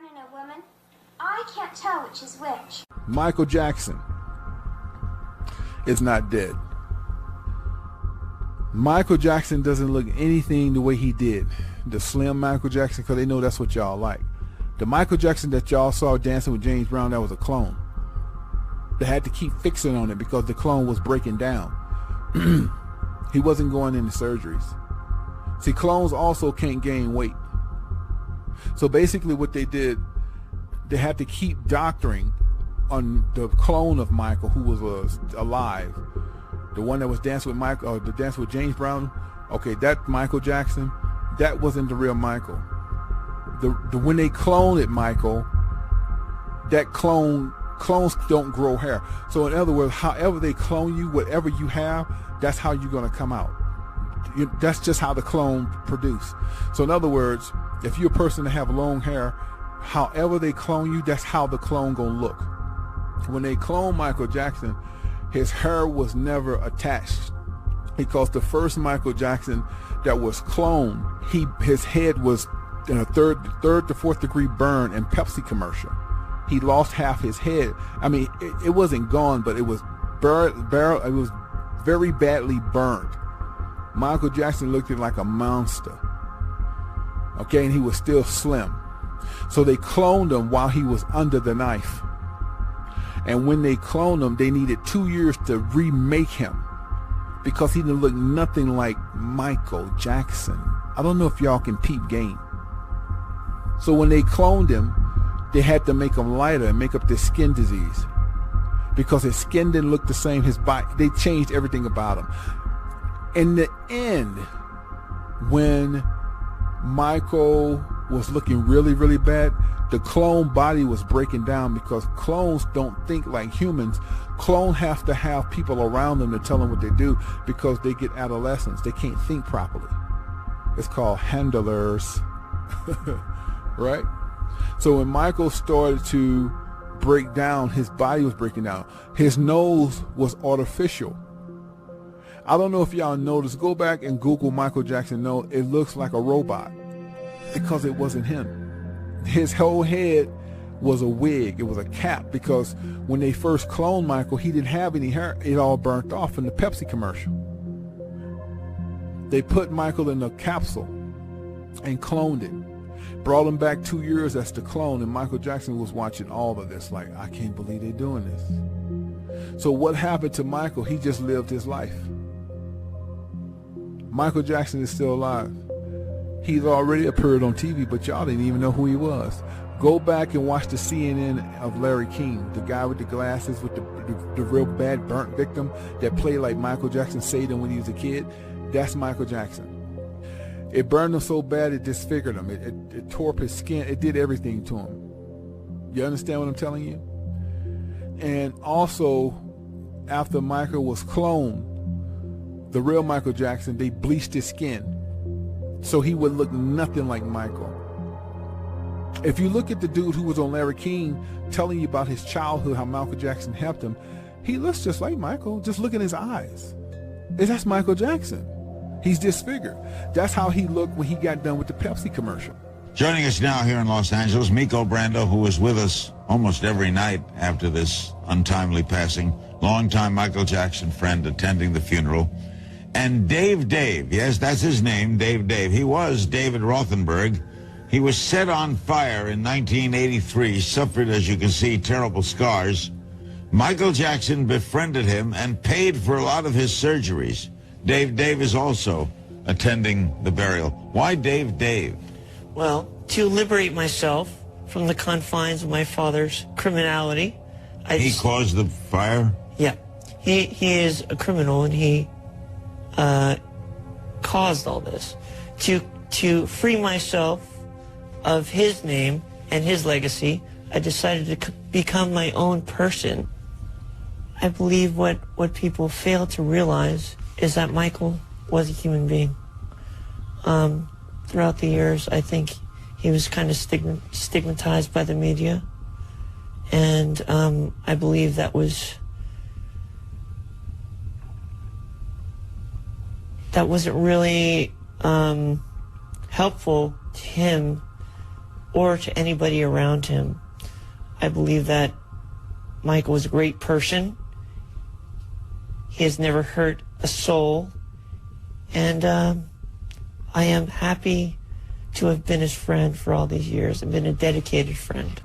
man and a woman, I can't tell which is which. Michael Jackson is not dead. Michael Jackson doesn't look anything the way he did. The slim Michael Jackson, because they know that's what y'all like. The Michael Jackson that y'all saw dancing with James Brown, that was a clone. They had to keep fixing on it because the clone was breaking down. He wasn't going into surgeries. See, clones also can't gain weight. So basically what they did, they had to keep doctoring on the clone of Michael who was alive. The one that was dancing with Michael, the dance with James Brown. Okay, that Michael Jackson, that wasn't the real Michael. When they cloned Michael, that clones don't grow hair. So in other words, however they clone you, whatever you have, that's how you're going to come out. That's just how the clone produce. So in other words, if you're a person that have long hair, however they clone you, that's how the clone gonna look. When they cloned Michael Jackson, his hair was never attached, because the first Michael Jackson that was cloned, his head was in a third to fourth degree burn in Pepsi commercial. He lost half his head. I mean, it wasn't gone, but it was it was very badly burned. Michael Jackson looked like a monster. Okay, and he was still slim. So they cloned him while he was under the knife. And when they cloned him, they needed 2 years to remake him because he didn't look nothing like Michael Jackson. I don't know if y'all can peep game. So when they cloned him, they had to make him lighter and make up this skin disease because his skin didn't look the same. His body, they changed everything about him. In the end, when Michael was looking really, really bad, the clone body was breaking down because clones don't think like humans. Clones have to have people around them to tell them what they do because they get adolescence. They can't think properly. It's called handlers, right? So when Michael started to break down, his body was breaking down. His nose was artificial. I don't know if y'all noticed. Go back and Google Michael Jackson nose. It looks like a robot because it wasn't him. His whole head was a wig. It was a cap because when they first cloned Michael, he didn't have any hair. It all burnt off in the Pepsi commercial. They put Michael in a capsule and cloned it. Brought him back 2 years as the clone, and Michael Jackson was watching all of this like, I can't believe they're doing this. So what happened to Michael? He just lived his life. Michael Jackson is still alive. He's already appeared on TV, but y'all didn't even know who he was. Go back and watch the CNN of Larry King, the guy with the glasses with the real bad burnt victim that played like Michael Jackson saved him when he was a kid. That's Michael Jackson. It burned him so bad it disfigured him. It tore up his skin. It did everything to him. You understand what I'm telling you? And also, after Michael was cloned, the real Michael Jackson, they bleached his skin so he would look nothing like Michael. If you look at the dude who was on Larry King telling you about his childhood, how Michael Jackson helped him, he looks just like Michael. Just look at his eyes. That's Michael Jackson. He's disfigured. That's how he looked when he got done with the Pepsi commercial. Joining us now here in Los Angeles, Miko Brando, who was with us almost every night after this untimely passing, longtime Michael Jackson friend attending the funeral. And Dave, yes, that's his name, Dave. He was David Rothenberg. He was set on fire in 1983, suffered, as you can see, terrible scars. Michael Jackson befriended him and paid for a lot of his surgeries. Dave is also attending the burial. Why Dave? Well, to liberate myself from the confines of my father's criminality. He caused the fire? Yeah. He is a criminal, and he caused all this. To free myself of his name and his legacy, I decided to become my own person. I believe what people fail to realize is that Michael was a human being. Throughout the years, I think he was kind of stigmatized by the media, and I believe that wasn't really helpful to him or to anybody around him. I believe that Michael was a great person. He has never hurt a soul. And I am happy to have been his friend for all these years and been a dedicated friend.